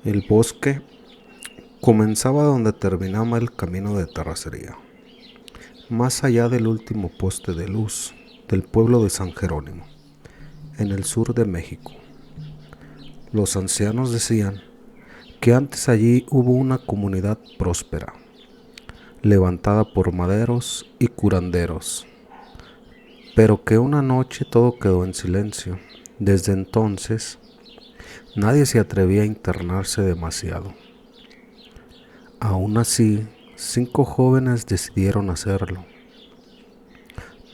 El bosque comenzaba donde terminaba el camino de terracería, más allá del último poste de luz del pueblo de San Jerónimo, en el sur de México. Los ancianos decían que antes allí hubo una comunidad próspera, levantada por maderos y curanderos, pero que una noche todo quedó en silencio. Desde entonces, nadie se atrevía a internarse demasiado. Aún así, 5 jóvenes decidieron hacerlo.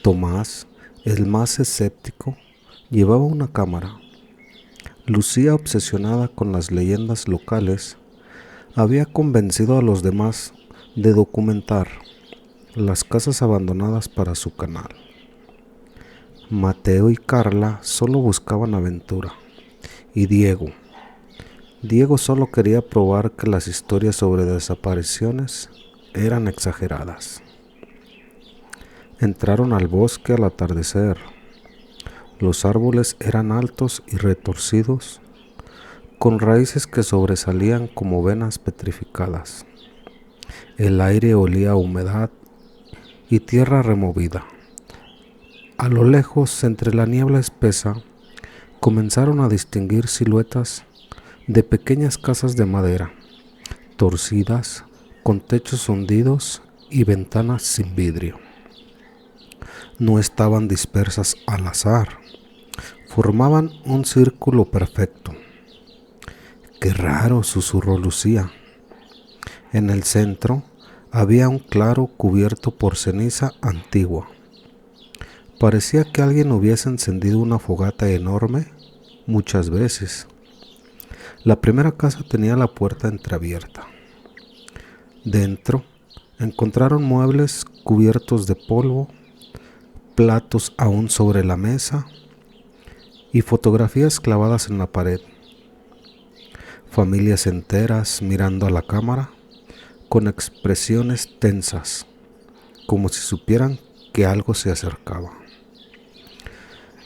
Tomás, el más escéptico, llevaba una cámara. Lucía, obsesionada con las leyendas locales, había convencido a los demás de documentar las casas abandonadas para su canal. Mateo y Carla solo buscaban aventura. Y Diego solo quería probar que las historias sobre desapariciones eran exageradas. Entraron al bosque al atardecer. Los árboles eran altos y retorcidos, con raíces que sobresalían como venas petrificadas. El aire olía a humedad y tierra removida. A lo lejos, entre la niebla espesa, comenzaron a distinguir siluetas de pequeñas casas de madera, torcidas, con techos hundidos y ventanas sin vidrio. No estaban dispersas al azar, formaban un círculo perfecto. ¡Qué raro!, susurró Lucía. En el centro había un claro cubierto por ceniza antigua. Parecía que alguien hubiese encendido una fogata enorme muchas veces. La primera casa tenía la puerta entreabierta. Dentro encontraron muebles cubiertos de polvo, platos aún sobre la mesa y fotografías clavadas en la pared. Familias enteras mirando a la cámara con expresiones tensas, como si supieran que algo se acercaba.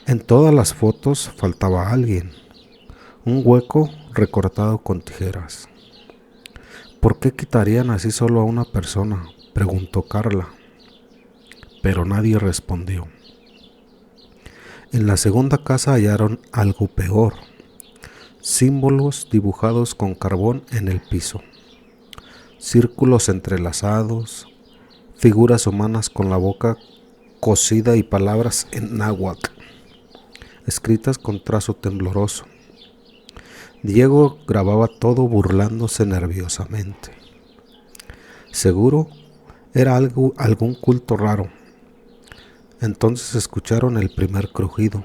En todas las fotos faltaba alguien, un hueco recortado con tijeras. ¿Por qué quitarían así solo a una persona?, preguntó Carla, pero nadie respondió. En la segunda casa hallaron algo peor: símbolos dibujados con carbón en el piso, círculos entrelazados, figuras humanas con la boca cosida y palabras en náhuatl, escritas con trazo tembloroso. Diego grababa todo burlándose nerviosamente. Seguro era algún culto raro. Entonces escucharon el primer crujido.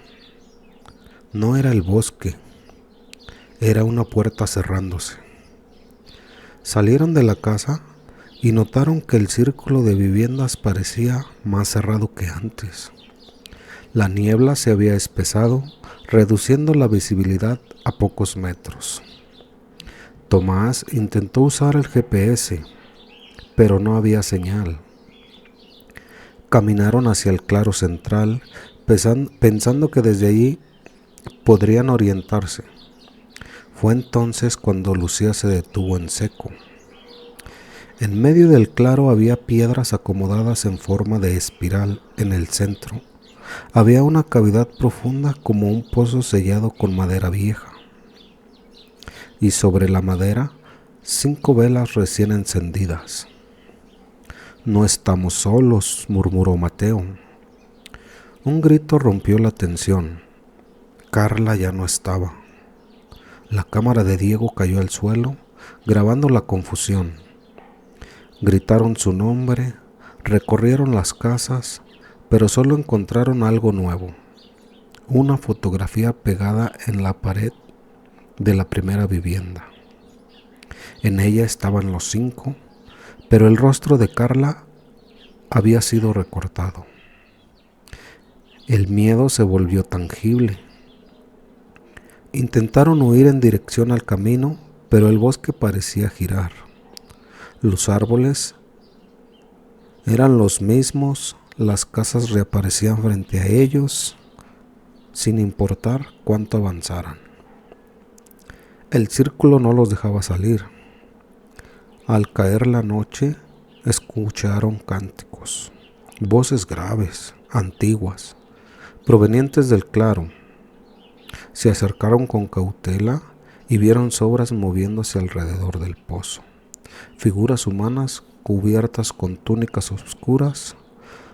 No era el bosque, era una puerta cerrándose. Salieron de la casa y notaron que el círculo de viviendas parecía más cerrado que antes. La niebla se había espesado, reduciendo la visibilidad a pocos metros. Tomás intentó usar el GPS, pero no había señal. Caminaron hacia el claro central, pensando que desde allí podrían orientarse. Fue entonces cuando Lucía se detuvo en seco. En medio del claro había piedras acomodadas en forma de espiral en el centro. Había una cavidad profunda como un pozo sellado con madera vieja. Y sobre la madera, 5 velas recién encendidas. No estamos solos, murmuró Mateo. Un grito rompió la tensión. Carla ya no estaba. La cámara de Diego cayó al suelo, grabando la confusión. Gritaron su nombre, recorrieron las casas, pero solo encontraron algo nuevo: una fotografía pegada en la pared de la primera vivienda. En ella estaban los 5, pero el rostro de Carla había sido recortado. El miedo se volvió tangible. Intentaron huir en dirección al camino, pero el bosque parecía girar. Los árboles eran los mismos, las casas reaparecían frente a ellos, sin importar cuánto avanzaran. El círculo no los dejaba salir. Al caer la noche, escucharon cánticos, voces graves, antiguas, provenientes del claro. Se acercaron con cautela y vieron sombras moviéndose alrededor del pozo, figuras humanas cubiertas con túnicas oscuras,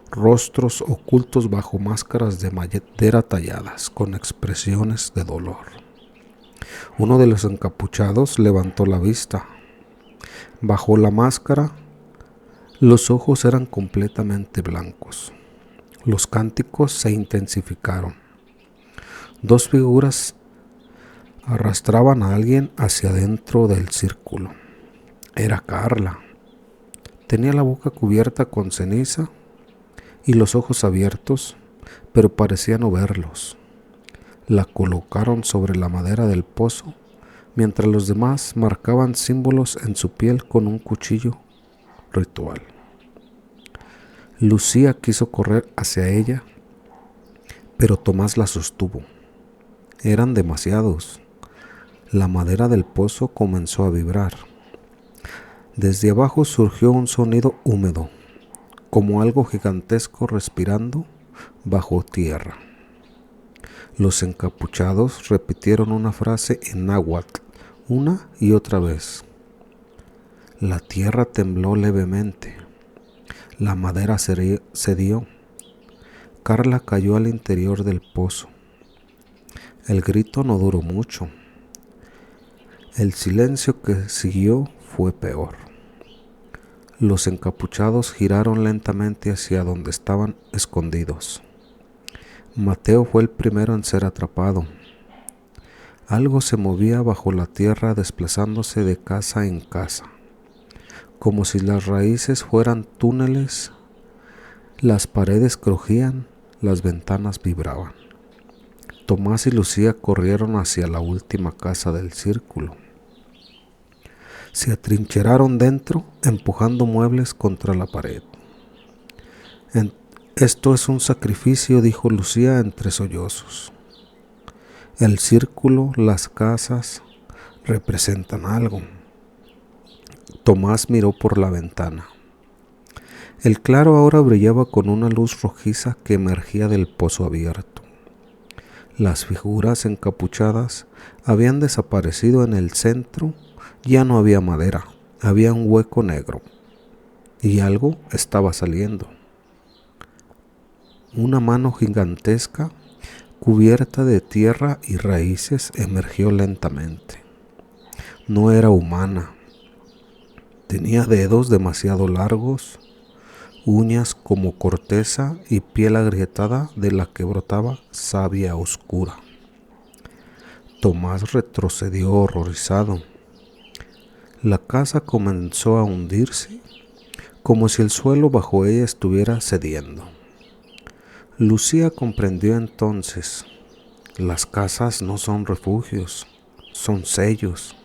rostros ocultos bajo máscaras de madera talladas con expresiones de dolor. Uno de los encapuchados levantó la vista. Bajo la máscara, los ojos eran completamente blancos. Los cánticos se intensificaron. Dos figuras arrastraban a alguien hacia dentro del círculo. Era Carla. Tenía la boca cubierta con ceniza y los ojos abiertos, pero parecía no verlos. La colocaron sobre la madera del pozo, mientras los demás marcaban símbolos en su piel con un cuchillo ritual. Lucía quiso correr hacia ella, pero Tomás la sostuvo. Eran demasiados. La madera del pozo comenzó a vibrar. Desde abajo surgió un sonido húmedo, como algo gigantesco respirando bajo tierra. Los encapuchados repitieron una frase en náhuatl una y otra vez. La tierra tembló levemente. La madera cedió. Carla cayó al interior del pozo. El grito no duró mucho. El silencio que siguió fue peor. Los encapuchados giraron lentamente hacia donde estaban escondidos. Mateo fue el primero en ser atrapado. Algo se movía bajo la tierra desplazándose de casa en casa, como si las raíces fueran túneles. Las paredes crujían, las ventanas vibraban. Tomás y Lucía corrieron hacia la última casa del círculo. Se atrincheraron dentro, empujando muebles contra la pared. Esto es un sacrificio, dijo Lucía entre sollozos. El círculo, las casas, representan algo. Tomás miró por la ventana. El claro ahora brillaba con una luz rojiza que emergía del pozo abierto. Las figuras encapuchadas habían desaparecido en el centro. Ya no había madera, había un hueco negro y algo estaba saliendo. Una mano gigantesca, cubierta de tierra y raíces, emergió lentamente. No era humana. Tenía dedos demasiado largos, uñas como corteza y piel agrietada de la que brotaba savia oscura. Tomás retrocedió horrorizado. La casa comenzó a hundirse, como si el suelo bajo ella estuviera cediendo. Lucía comprendió entonces: las casas no son refugios, son sellos.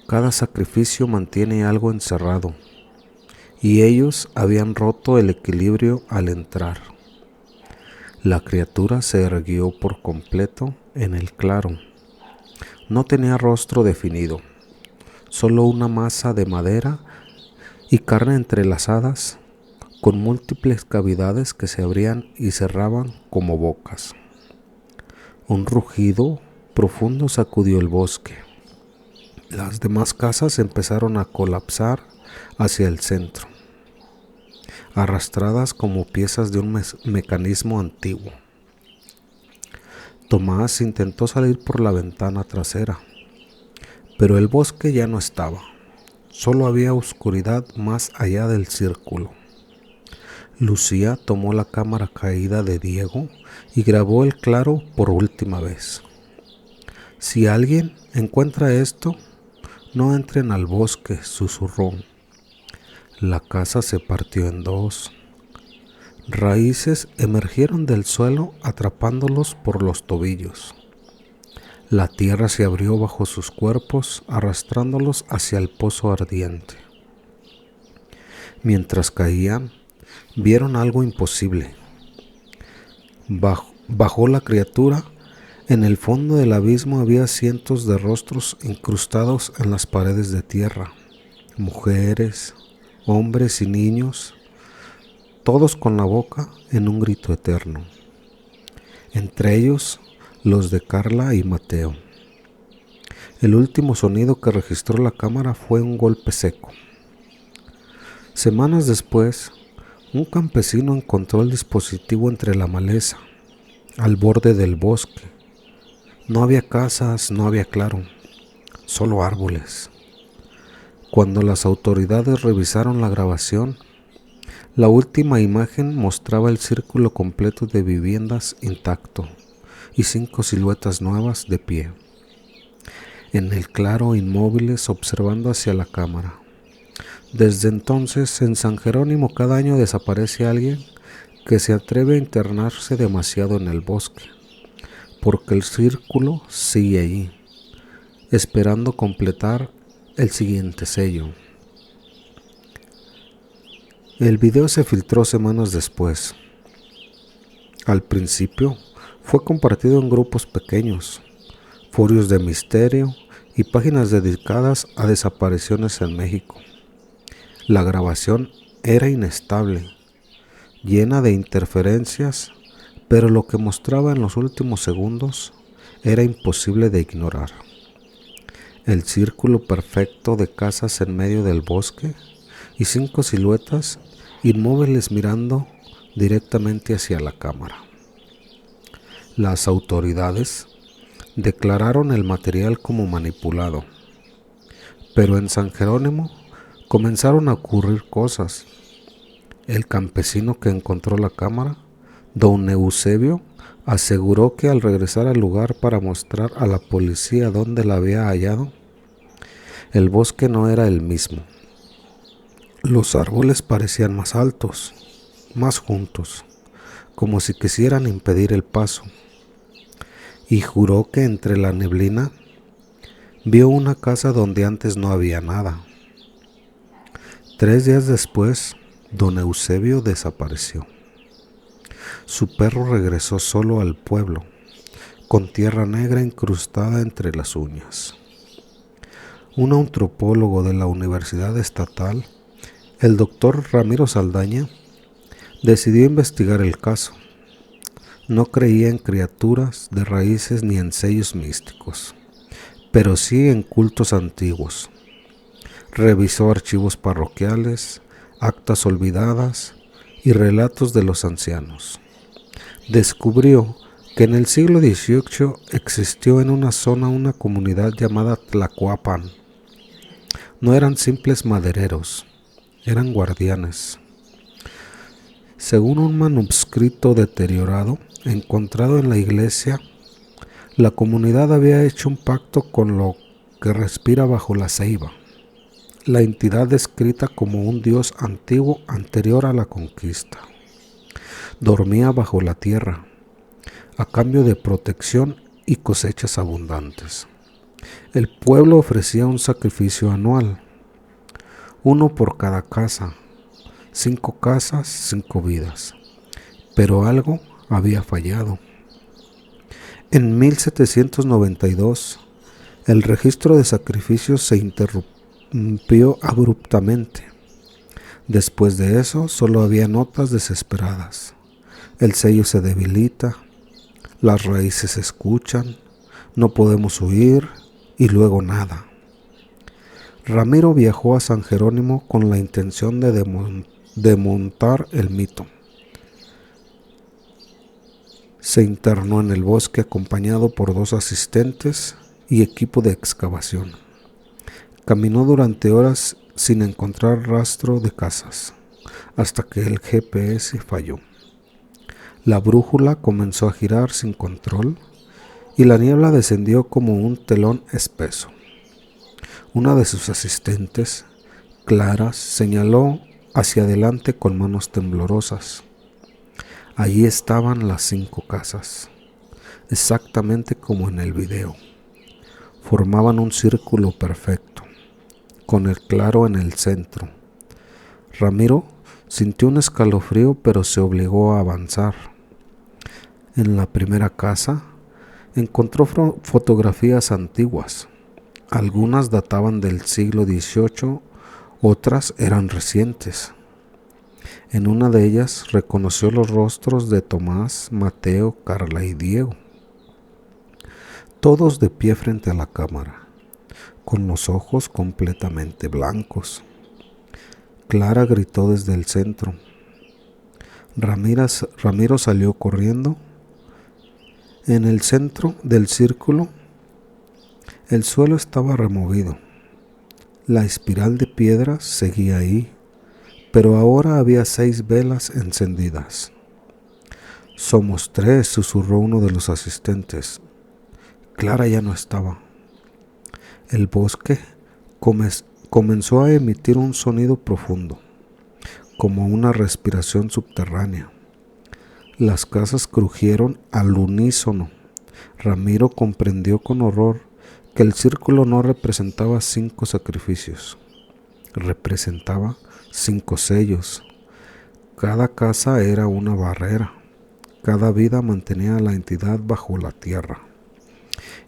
Cada sacrificio mantiene algo encerrado, y ellos habían roto el equilibrio al entrar. La criatura se erguió por completo en el claro. No tenía rostro definido, solo una masa de madera y carne entrelazadas, con múltiples cavidades que se abrían y cerraban como bocas. Un rugido profundo sacudió el bosque. Las demás casas empezaron a colapsar hacia el centro, arrastradas como piezas de un mecanismo antiguo. Tomás intentó salir por la ventana trasera, pero el bosque ya no estaba. Solo había oscuridad más allá del círculo. Lucía tomó la cámara caída de Diego y grabó el claro por última vez. Si alguien encuentra esto, no entren al bosque, susurró. La casa se partió en dos. Raíces emergieron del suelo atrapándolos por los tobillos. La tierra se abrió bajo sus cuerpos, arrastrándolos hacia el pozo ardiente. Mientras caían, vieron algo imposible. Bajó la criatura En el fondo del abismo había cientos de rostros incrustados en las paredes de tierra, mujeres, hombres y niños, todos con la boca en un grito eterno. Entre ellos, los de Carla y Mateo. El último sonido que registró la cámara fue un golpe seco. Semanas después, un campesino encontró el dispositivo entre la maleza, al borde del bosque. No había casas, no había claro, solo árboles. Cuando las autoridades revisaron la grabación, la última imagen mostraba el círculo completo de viviendas intacto y 5 siluetas nuevas de pie, en el claro, inmóviles, observando hacia la cámara. Desde entonces, en San Jerónimo cada año desaparece alguien que se atreve a internarse demasiado en el bosque, porque el círculo sigue ahí, esperando completar el siguiente sello. El video se filtró semanas después. Al principio fue compartido en grupos pequeños, foros de misterio y páginas dedicadas a desapariciones en México. La grabación era inestable, llena de interferencias, pero lo que mostraba en los últimos segundos era imposible de ignorar. El círculo perfecto de casas en medio del bosque y 5 siluetas inmóviles mirando directamente hacia la cámara. Las autoridades declararon el material como manipulado, pero en San Jerónimo comenzaron a ocurrir cosas. El campesino que encontró la cámara, don Eusebio, aseguró que al regresar al lugar para mostrar a la policía dónde la había hallado, el bosque no era el mismo. Los árboles parecían más altos, más juntos, como si quisieran impedir el paso, y juró que entre la neblina vio una casa donde antes no había nada. 3 días después, don Eusebio desapareció. Su perro regresó solo al pueblo, con tierra negra incrustada entre las uñas. Un antropólogo de la Universidad Estatal, el doctor Ramiro Saldaña, decidió investigar el caso. No creía en criaturas de raíces ni en sellos místicos, pero sí en cultos antiguos. Revisó archivos parroquiales, actas olvidadas y relatos de los ancianos. Descubrió que en el siglo XVIII existió en una zona una comunidad llamada Tlacoapan. No eran simples madereros, eran guardianes. Según un manuscrito deteriorado encontrado en la iglesia, la comunidad había hecho un pacto con lo que respira bajo la ceiba, la entidad descrita como un dios antiguo anterior a la conquista. Dormía bajo la tierra, a cambio de protección y cosechas abundantes. El pueblo ofrecía un sacrificio anual, uno por cada casa, 5 casas, 5 vidas. Pero algo había fallado. En 1792, el registro de sacrificios se interrumpió abruptamente. Después de eso, solo había notas desesperadas. El sello se debilita, las raíces se escuchan, no podemos huir y luego nada. Ramiro viajó a San Jerónimo con la intención de desmontar el mito. Se internó en el bosque acompañado por 2 asistentes y equipo de excavación. Caminó durante horas sin encontrar rastro de casas, hasta que el GPS falló. La brújula comenzó a girar sin control y la niebla descendió como un telón espeso. Una de sus asistentes, Clara, señaló hacia adelante con manos temblorosas. Allí estaban las 5 casas, exactamente como en el video. Formaban un círculo perfecto, con el claro en el centro. Ramiro sintió un escalofrío, pero se obligó a avanzar. En la primera casa, Encontró fotografías antiguas. Algunas databan del siglo XVIII, otras eran recientes. En una de ellas reconoció los rostros de Tomás, Mateo, Carla y Diego, todos de pie frente a la cámara, con los ojos completamente blancos. Clara gritó desde el centro. Ramiro salió corriendo. En el centro del círculo, el suelo estaba removido. La espiral de piedras seguía ahí, pero ahora había 6 velas encendidas. Somos 3, susurró uno de los asistentes. Clara ya no estaba. El bosque comenzó a emitir un sonido profundo, como una respiración subterránea. Las casas crujieron al unísono. Ramiro comprendió con horror que el círculo no representaba 5 sacrificios, representaba 5 sellos. Cada casa era una barrera, cada vida mantenía a la entidad bajo la tierra.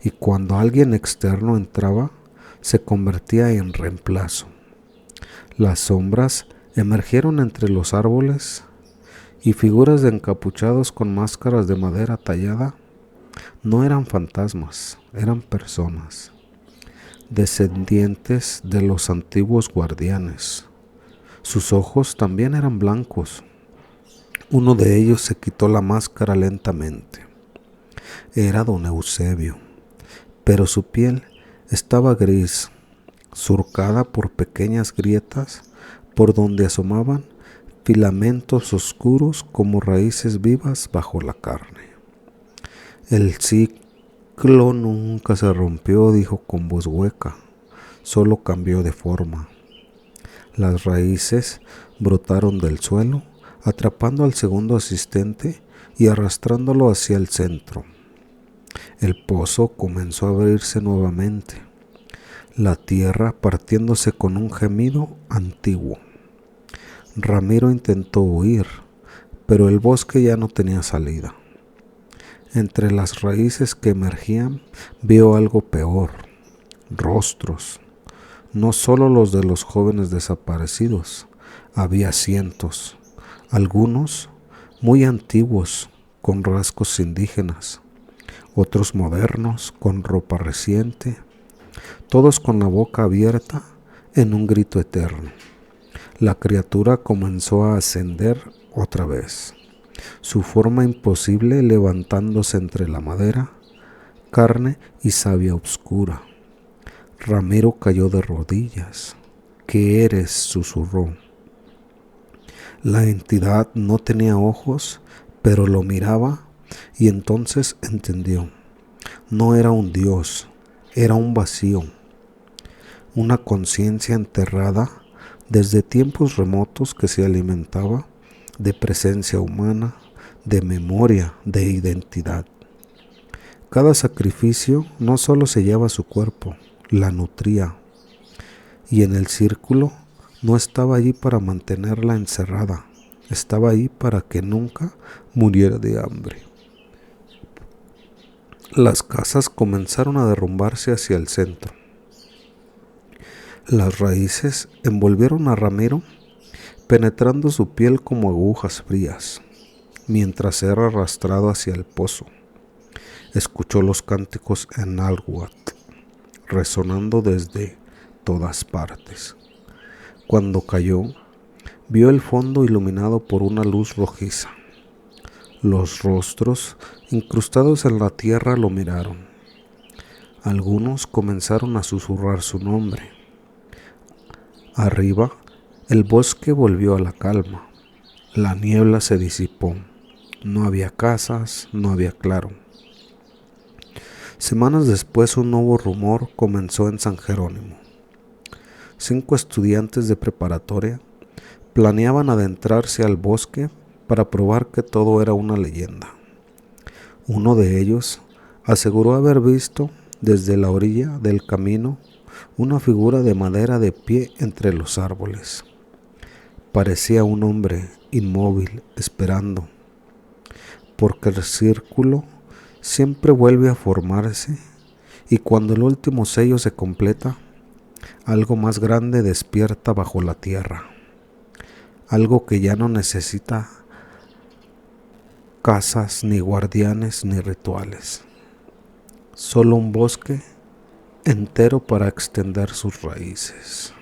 Y cuando alguien externo entraba, se convertía en reemplazo. Las sombras emergieron entre los árboles y figuras de encapuchados con máscaras de madera tallada no eran fantasmas, eran personas, descendientes de los antiguos guardianes. Sus ojos también eran blancos. Uno de ellos se quitó la máscara lentamente. Era don Eusebio, pero su piel estaba gris, surcada por pequeñas grietas por donde asomaban filamentos oscuros como raíces vivas bajo la carne. El ciclo nunca se rompió, dijo con voz hueca, solo cambió de forma. Las raíces brotaron del suelo, atrapando al segundo asistente y arrastrándolo hacia el centro. El pozo comenzó a abrirse nuevamente, la tierra partiéndose con un gemido antiguo. Ramiro intentó huir, pero el bosque ya no tenía salida. Entre las raíces que emergían, vio algo peor: rostros. No solo los de los jóvenes desaparecidos, había cientos, algunos muy antiguos, con rasgos indígenas, otros modernos, con ropa reciente, todos con la boca abierta en un grito eterno. La criatura comenzó a ascender otra vez, su forma imposible levantándose entre la madera, carne y savia oscura. Ramiro cayó de rodillas. ¿Qué eres?, susurró. La entidad no tenía ojos, pero lo miraba y entonces entendió. No era un dios, era un vacío, una conciencia enterrada desde tiempos remotos que se alimentaba de presencia humana, de memoria, de identidad. Cada sacrificio no solo sellaba su cuerpo, la nutría, y en el círculo no estaba allí para mantenerla encerrada, estaba ahí para que nunca muriera de hambre. Las casas comenzaron a derrumbarse hacia el centro. Las raíces envolvieron a Ramiro, penetrando su piel como agujas frías, mientras era arrastrado hacia el pozo. Escuchó los cánticos en náhuatl, resonando desde todas partes. Cuando cayó, vio el fondo iluminado por una luz rojiza. Los rostros incrustados en la tierra lo miraron. Algunos comenzaron a susurrar su nombre. Arriba, el bosque volvió a la calma. La niebla se disipó. No había casas, no había claro. Semanas después, un nuevo rumor comenzó en San Jerónimo. 5 estudiantes de preparatoria planeaban adentrarse al bosque para probar que todo era una leyenda. Uno de ellos aseguró haber visto desde la orilla del camino una figura de madera de pie entre los árboles. Parecía un hombre inmóvil, esperando, porque el círculo siempre vuelve a formarse y cuando el último sello se completa, algo más grande despierta bajo la tierra, algo que ya no necesita casas, ni guardianes, ni rituales, solo un bosque entero para extender sus raíces.